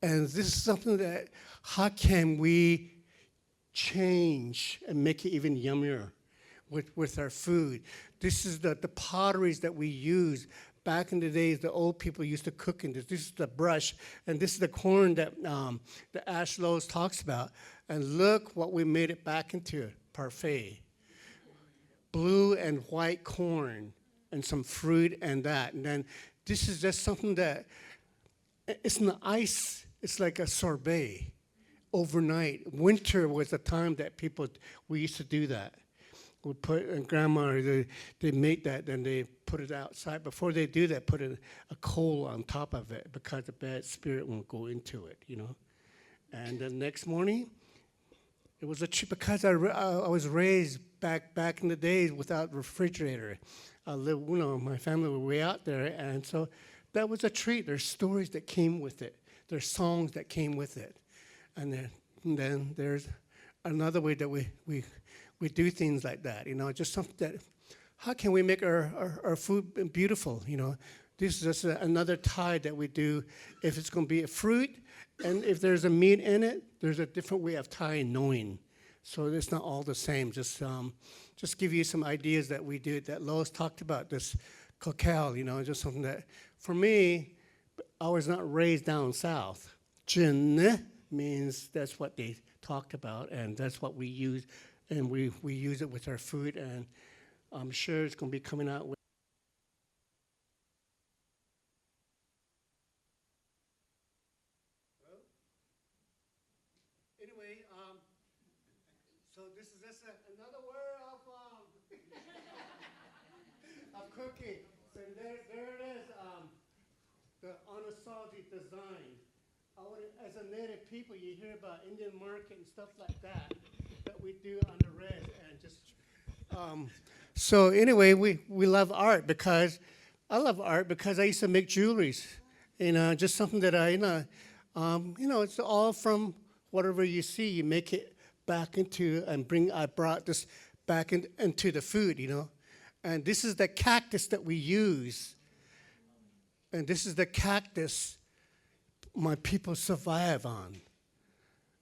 Speaker 3: And this is something that, how can we change and make it even yummier with our food? This is the potteries that we use. Back in the days, the old people used to cook in this. This is the brush, and this is the corn that Ash Lowe's talks about. And look what we made it back into, parfait. Blue and white corn and some fruit and that. And then this is just something that, it's an ice, it's like a sorbet overnight. Winter was the time that we used to do that. We put, and grandma, they make that, then they put it outside. Before they do that, put a coal on top of it because the bad spirit won't go into it, you know. And the next morning, it was a treat because I was raised back in the days without refrigerator. My family were way out there, and so that was a treat. There's stories that came with it. There's songs that came with it. And then there's another way that we do things like that, you know, just something that, how can we make our food beautiful, you know? This is just another tie that we do. If it's going to be a fruit, and if there's a meat in it, there's a different way of tying knowing. So it's not all the same. Just give you some ideas that we do, that Lois talked about, this cacao, you know, just something that, for me, I was not raised down south. Jin means that's what they talked about, and that's what we use, and we use it with our food, and I'm sure it's going to be coming out with. Anyway, so this is just another word of cooking. So there it is, the Anasazi design. As a native people, you hear about Indian market and stuff like that we do on the red, and just. So anyway, we love art because I love art because I used to make jewelries, you know, just something that it's all from whatever you see, you make it back into I brought this back into the food, you know. And this is the cactus that we use. And this is the cactus my people survive on.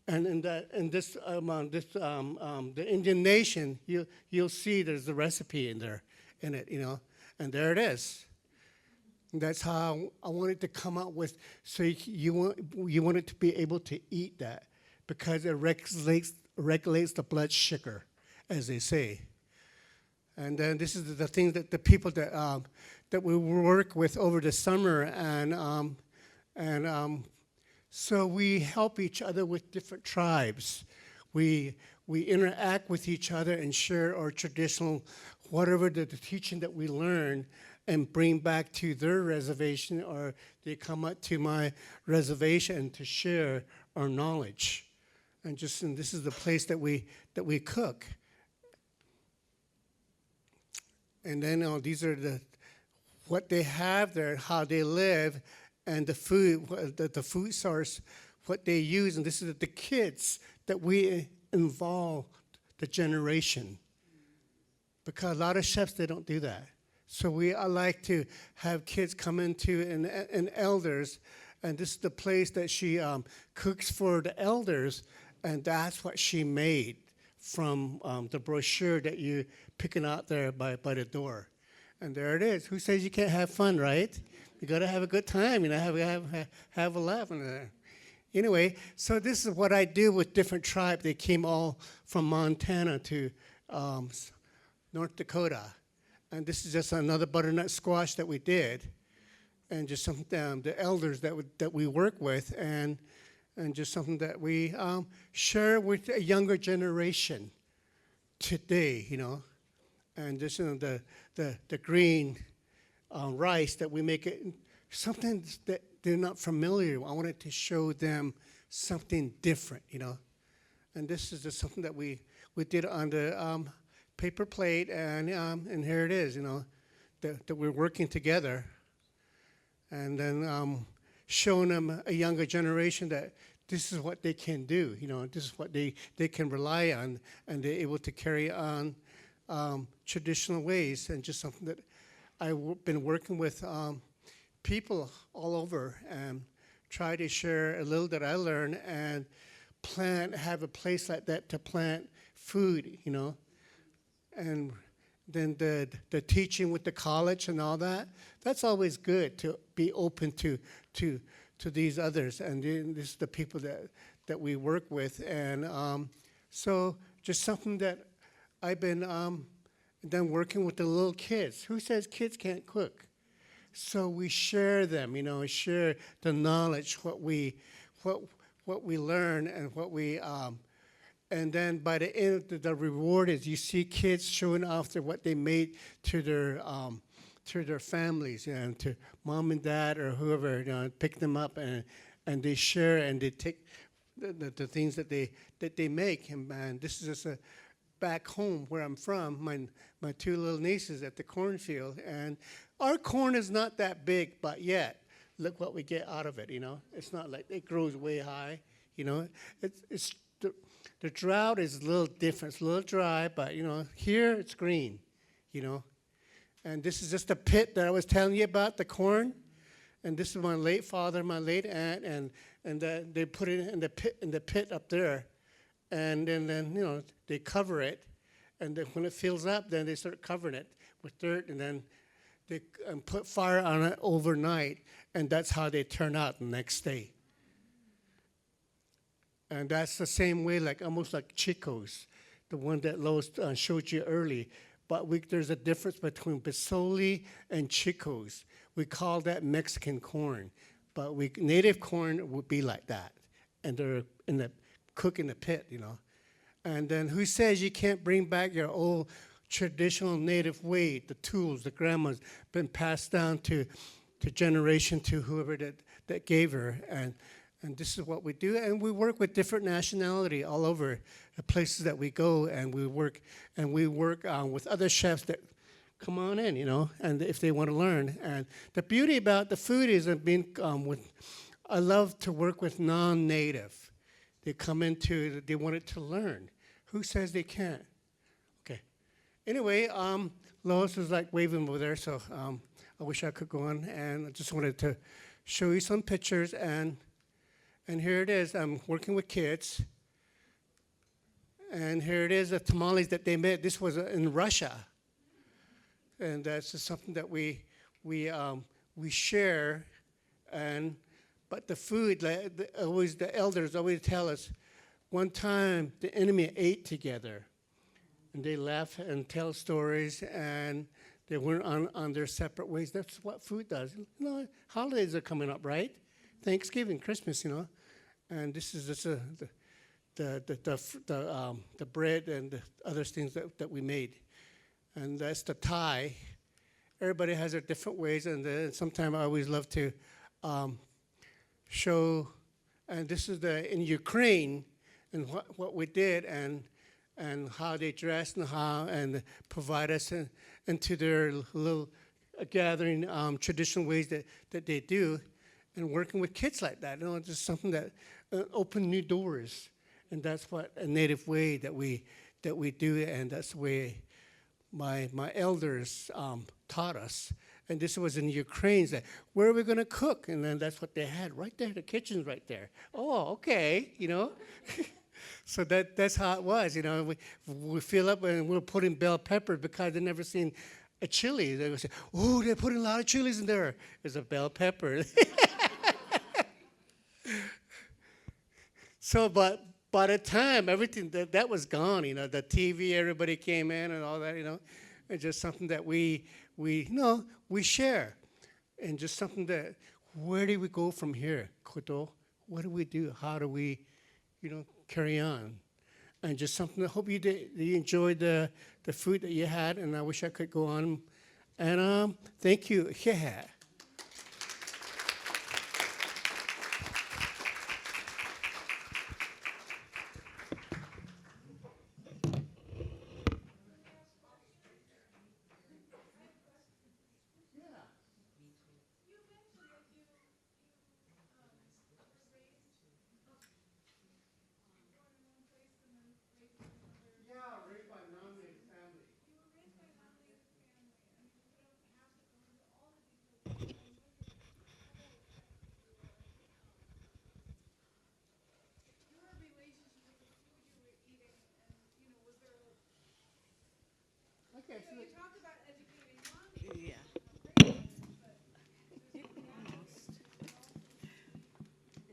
Speaker 3: And the Indian nation, you'll see there's the recipe in it, you know. And there it is. And that's how I wanted to come up with, so you want it to be able to eat that because it regulates the blood sugar, as they say. And then this is the things that the people that we work with over the summer, and so we help each other with different tribes. We interact with each other and share our traditional, whatever the teaching that we learn, and bring back to their reservation, or they come up to my reservation to share our knowledge. And this is the place that we cook. And then these are what they have there, how they live, and the food, the food source, what they use. And this is the kids that we involve the generation. Because a lot of chefs, they don't do that. So I like to have kids come into, and elders, and this is the place that she cooks for the elders, and that's what she made from the brochure that you're picking out there by the door. And there it is. Who says you can't have fun, right? You got to have a good time, you know, have a laugh. Anyway, so this is what I do with different tribes. They came all from Montana to North Dakota. And this is just another butternut squash that we did. And just some the elders that we work with, and just something that we share with a younger generation today, you know. And just the green rice that we make it something that they're not familiar with. I wanted to show them something different, you know. And this is just something that we did on the paper plate, and here it is, you know, that we're working together. and then showing them a younger generation that this is what they can do, this is what they can rely on, and they're able to carry on traditional ways, and just something that I've been working with people all over and try to share a little that I learned and have a place like that to plant food, and then the teaching with the college and all that, that's always good to be open to these others, and this is the people that we work with, and so just something that I've been then working with the little kids. Who says kids can't cook? So we share them, share the knowledge, what we learn, and what we and then by the end, the reward is you see kids showing off what they made to their families, and to mom and dad or whoever, pick them up and they share and they take the things that they make. And this is just back home where I'm from. My two little nieces at the cornfield, and our corn is not that big, but yet look what we get out of it. It's not like it grows way high. It's the drought is a little different. It's a little dry, but here it's green. And this is just the pit that I was telling you about, the corn. And this is my late father, my late aunt, and they put it in the pit up there, and then they cover it, and then when it fills up, then they start covering it with dirt, and then they put fire on it overnight, and that's how they turn out the next day. And that's the same way, almost like Chico's, the one that Lois showed you early. But there's a difference between Basoli and Chico's. We call that Mexican corn, but native corn would be like that, and they're cook in the pit, And then who says you can't bring back your old traditional native way, the tools, the grandma's been passed down to generation to whoever that gave her, and this is what we do, and we work with different nationality all over the places that we go, and we work with other chefs that come on in, and if they want to learn. And the beauty about the food is I love to work with non-native. They come they wanted to learn. Who says they can't? Okay. Anyway, Lois was waving over there, so I wish I could go on, and I just wanted to show you some pictures, and here it is. I'm working with kids. And here it is, the tamales that they made. This was in Russia. And that's just something that we share. But the food, the elders always tell us, one time the enemy ate together. And they laugh and tell stories, and they weren't on their separate ways. That's what food does. Holidays are coming up, right? Thanksgiving, Christmas, and this is just the bread and the other things that we made, and that's the Thai. Everybody has their different ways, and sometimes I always love to show. And this is in Ukraine, and what we did, and how they dress, and provide us into their little gathering traditional ways that they do. And working with kids like that, just something that open new doors, and that's what a native way that we do, and that's the way my elders taught us. And this was in Ukraine. That where are we going to cook? And then that's what they had right there. The kitchen's right there. Oh, okay, So that's how it was. We fill up and we'll put in bell pepper because they never seen a chili. They would say, "Oh, they're putting a lot of chilies in there." It's a bell pepper. So, but by the time everything that was gone, the TV, everybody came in and all that, it's just something that we share, and just something that, where do we go from here, Koto? What do we do? How do we, carry on? And just something. I hope you enjoyed the food that you had, and I wish I could go on. And thank you. Yeah. Okay, so
Speaker 2: Yeah.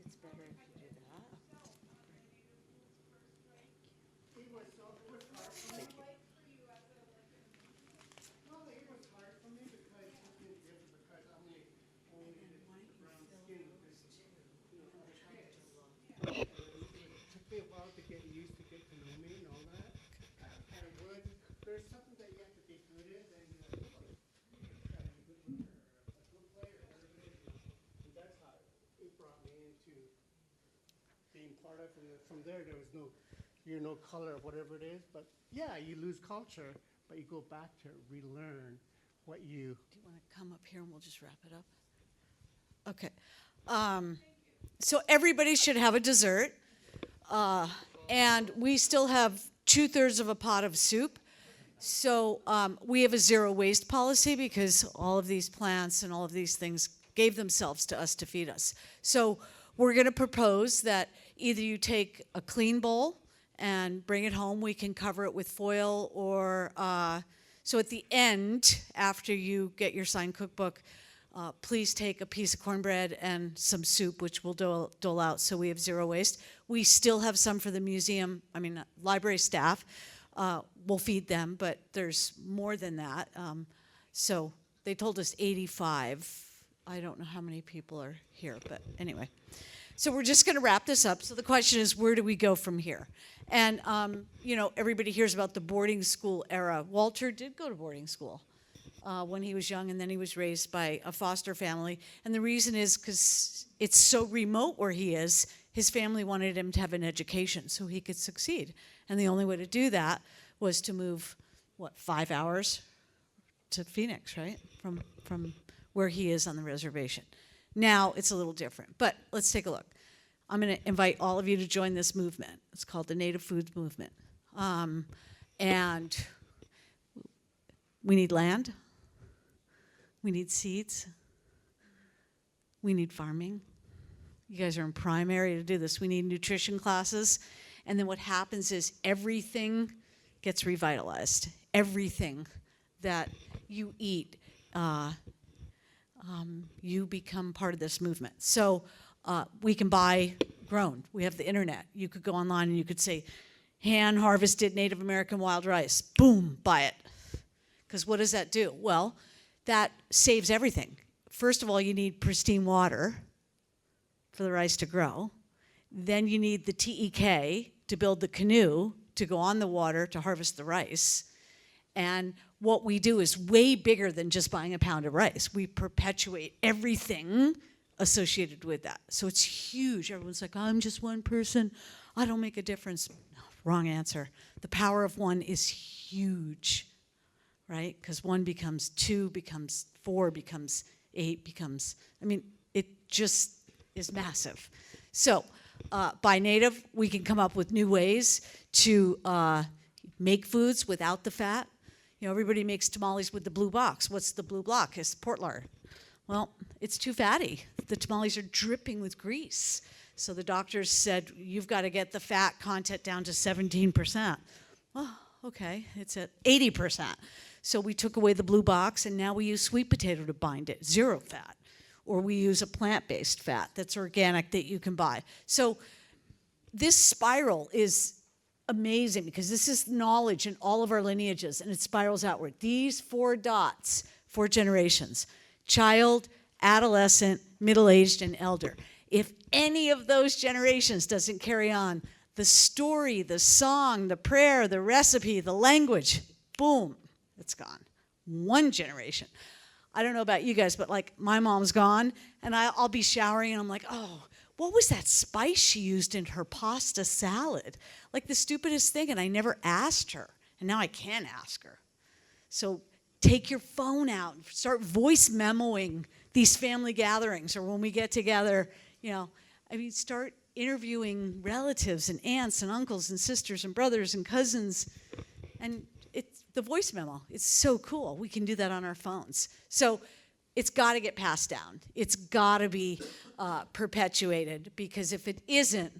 Speaker 2: It's better if you do that.
Speaker 3: it was hard for me. No, it was hard for me because it's been different because I'm only brown skin. It took me a while to get used to get to know me and all that. And wood, there's something that you have to be good at, and you know, gotta be good with a good player, whatever it is. And that's how it brought me into being part of it. And from there was no, you're no color, whatever it is. But yeah, you lose culture, but you go back to relearn what you.
Speaker 2: Do you want to come up here and we'll just wrap it up? Okay. So everybody should have a dessert. And we still have 2/3 of a pot of soup. So we have a zero waste policy because all of these plants and all of these things gave themselves to us to feed us. So we're going to propose that either you take a clean bowl and bring it home. We can cover it with foil or so at the end, after you get your signed cookbook, please take a piece of cornbread and some soup, which we'll dole out so we have zero waste. We still have some for the museum, library staff. We'll feed them, but there's more than that. So they told us 85. I don't know how many people are here, but anyway. So we're just going to wrap this up. So the question is, where do we go from here? And, everybody hears about the boarding school era. Walter did go to boarding school when he was young, and then he was raised by a foster family. And the reason is because it's so remote where he is, his family wanted him to have an education so he could succeed. And the only way to do that was to move, 5 hours to Phoenix, right? From where he is on the reservation. Now it's a little different, but let's take a look. I'm going to invite all of you to join this movement. It's called the Native Foods Movement. And we need land. We need seeds. We need farming. You guys are in prime area to do this. We need nutrition classes. And then what happens is everything gets revitalized. Everything that you eat, you become part of this movement. So we can buy grown. We have the internet. You could go online and you could say, hand harvested Native American wild rice. Boom, buy it. Because what does that do? Well, that saves everything. First of all, you need pristine water for the rice to grow. Then you need the TEK to build the canoe to go on the water to harvest the rice. And what we do is way bigger than just buying a pound of rice. We perpetuate everything associated with that. So it's huge. Everyone's like, I'm just one person. I don't make a difference. No, wrong answer. The power of one is huge, right? Because 1 becomes 2, becomes 4, becomes 8, becomes, it just is massive. So by Native, we can come up with new ways to make foods without the fat. Everybody makes tamales with the blue box. What's the blue block? It's port lard. Well, it's too fatty. The tamales are dripping with grease. So the doctors said, you've got to get the fat content down to 17%. Well, okay, it's at 80%. So we took away the blue box, and now we use sweet potato to bind it, 0 fat. Or we use a plant-based fat that's organic that you can buy. So this spiral is amazing because this is knowledge in all of our lineages, and it spirals outward. These 4 dots, 4 generations, child, adolescent, middle-aged, and elder. If any of those generations doesn't carry on, the story, the song, the prayer, the recipe, the language, boom, it's gone. 1 generation. I don't know about you guys, but my mom's gone, and I'll be showering, and I'm like, oh, what was that spice she used in her pasta salad? Like the stupidest thing, and I never asked her, and now I can ask her. So take your phone out and start voice memoing these family gatherings, or when we get together, start interviewing relatives and aunts and uncles and sisters and brothers and cousins, and it's the voice memo. It's so cool. We can do that on our phones. So it's got to get passed down. It's got to be perpetuated, because if it isn't,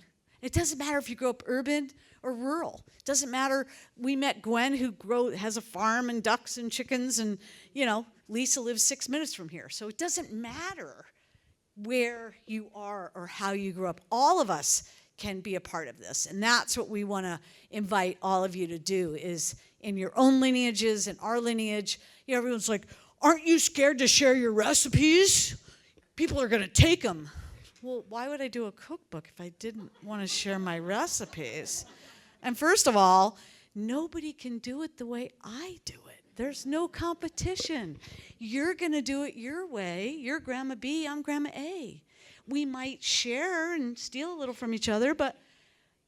Speaker 2: it doesn't matter if you grow up urban or rural. Doesn't matter. We met Gwen, who has a farm and ducks and chickens, and, Lisa lives 6 minutes from here. So it doesn't matter where you are or how you grew up. All of us can be a part of this, and that's what we want to invite all of you to do, is in your own lineages and our lineage. Everyone's like, aren't you scared to share your recipes? People are going to take them. Well, why would I do a cookbook if I didn't want to share my recipes? And first of all, nobody can do it the way I do it. There's no competition. You're going to do it your way. You're Grandma B, I'm Grandma A. We might share and steal a little from each other, but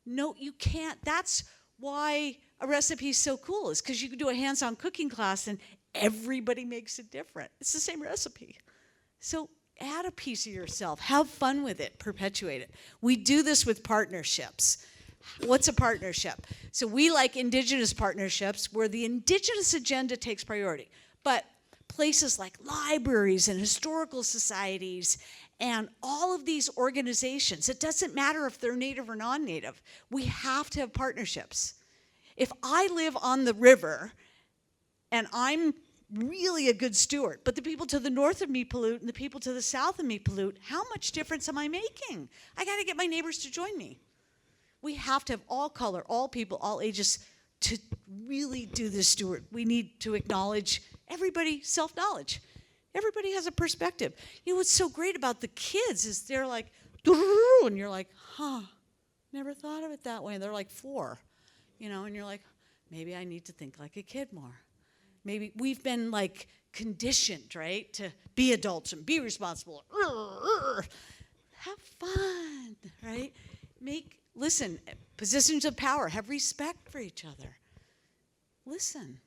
Speaker 2: no, you can't. That's why a recipe is so cool, is because you can do a hands-on cooking class and everybody makes it different. It's the same recipe. So add a piece of yourself. Have fun with it. Perpetuate it. We do this with partnerships. What's a partnership? So we like indigenous partnerships where the indigenous agenda takes priority. But places like libraries and historical societies and all of these organizations, it doesn't matter if they're native or non-native, we have to have partnerships. If I live on the river and I'm really a good steward, but the people to the north of me pollute and the people to the south of me pollute, how much difference am I making? I got to get my neighbors to join me. We have to have all color, all people, all ages to really do this steward. We need to acknowledge everybody, self-knowledge. Everybody has a perspective. What's so great about the kids is they're like, and you're like, never thought of it that way. And they're like 4, and you're like, maybe I need to think like a kid more. Maybe we've been like conditioned, right, to be adults and be responsible. Have fun, right? Listen, positions of power, have respect for each other. Listen.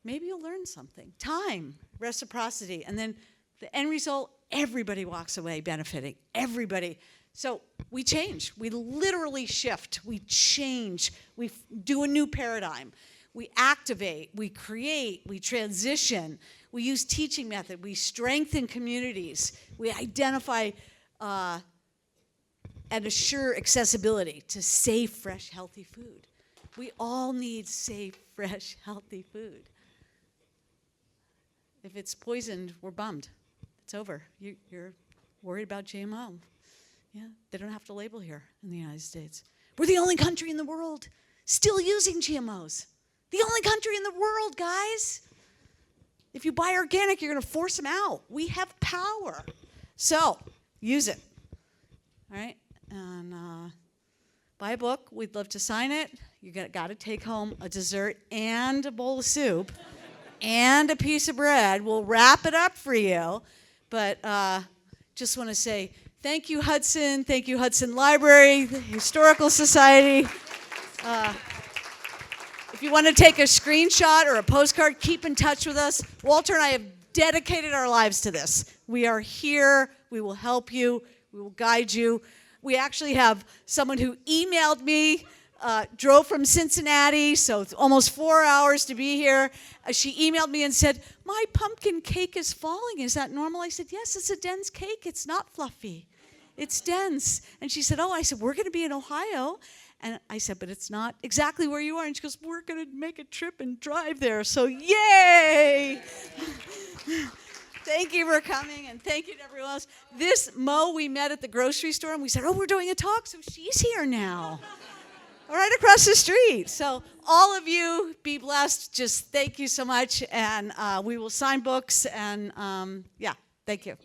Speaker 2: Maybe you'll learn something. Time, reciprocity, and then the end result, everybody walks away benefiting. Everybody. So we change. We literally shift. We change. We do a new paradigm. We activate, we create, we transition, we use teaching method, we strengthen communities, we identify and assure accessibility to safe, fresh, healthy food. We all need safe, fresh, healthy food. If it's poisoned, we're bummed. It's over. You're worried about GMO. Yeah, they don't have to label here in the United States. We're the only country in the world still using GMOs. The only country in the world, guys. If you buy organic, you're going to force them out. We have power. So, use it. All right? And buy a book. We'd love to sign it. You got to take home a dessert and a bowl of soup and a piece of bread. We'll wrap it up for you. But just want to say thank you, Hudson. Thank you, Hudson Library, the Historical Society. If you want to take a screenshot or a postcard, keep in touch with us. Walter and I have dedicated our lives to this. We are here. We will help you. We will guide you. We actually have someone who emailed me, drove from Cincinnati, so it's almost 4 hours to be here. She emailed me and said, my pumpkin cake is falling. Is that normal? I said, yes, it's a dense cake. It's not fluffy. It's dense. And she said, I said, we're going to be in Ohio. And I said, but it's not exactly where you are. And she goes, we're going to make a trip and drive there. So yay! Thank you for coming, and thank you to everyone else. This Mo we met at the grocery store, and we said, we're doing a talk, so she's here now. Right across the street. So all of you, be blessed. Just thank you so much. And we will sign books. And, thank you.